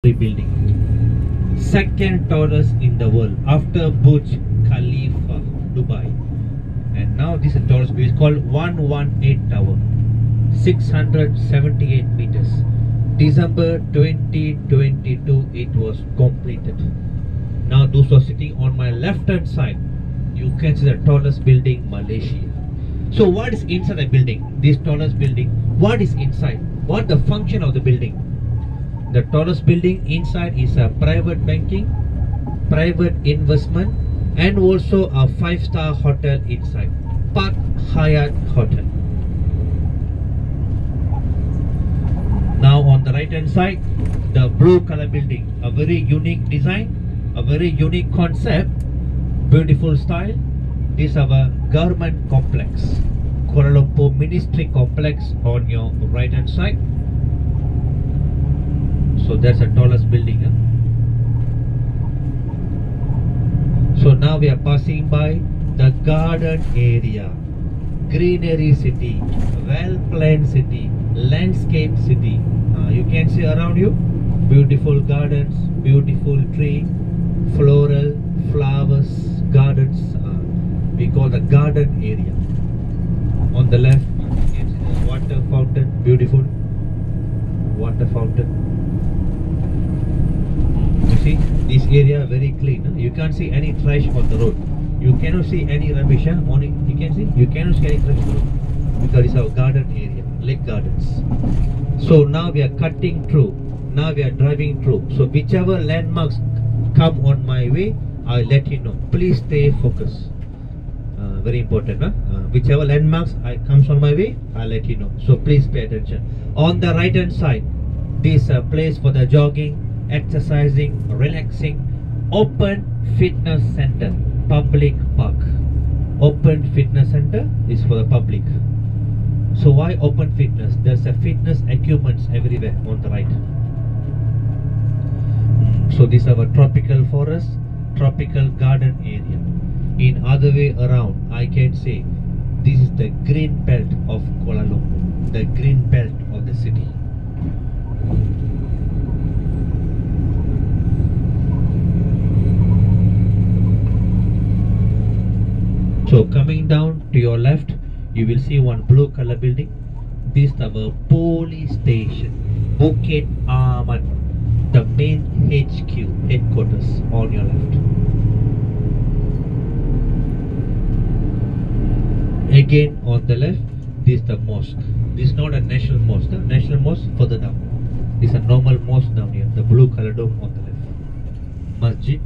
building, second tallest in the world after Burj Khalifa, Dubai. And now this is the tallest building. It's called 118 Tower, 678 meters. December 2022 it was completed. Now those who are sitting on my left hand side, you can see the tallest building, Malaysia. So what is inside the building? This tallest building, what is inside? What the function of the building? The tallest building inside is a private banking, private investment, and also a 5-star hotel inside, Park Hyatt Hotel. Now on the right hand side, the blue color building, a very unique design, a very unique concept, beautiful style. This is our government complex, Kuala Lumpur Ministry Complex on your right hand side. So that's the tallest building. So now we are passing by the garden area, greenery city, well planned city, landscape city. You can see around you beautiful gardens, beautiful tree, floral, flowers, gardens. We call the garden area. On the left, you can see the water fountain, beautiful water fountain. You see this area very clean. You can't see any trash on the road. You cannot see any rubbish. Only you can see. You cannot see any trash on the road because it's our garden area, lake gardens. So now we are cutting through. Now we are driving through. So whichever landmarks come on my way, I'll let you know. Please stay focused. Very important. Whichever landmarks comes on my way, I'll let you know. So please pay attention. On the right hand side, this is a place for the jogging, exercising, relaxing, open fitness center, public park. Open fitness center is for the public. So why open fitness? There's a fitness equipment everywhere on the right. So this is our tropical forest, tropical garden area. In other way around, I can say this is the green belt of Kuala Lumpur, the green belt of the city. So coming down to your left, you will see one blue color building. This is our police station, Bukit Aman, the main HQ, headquarters on your left. Again on the left, this is the mosque. This is not a national mosque. The national mosque further down. This is a normal mosque down here, the blue color dome on the left. Masjid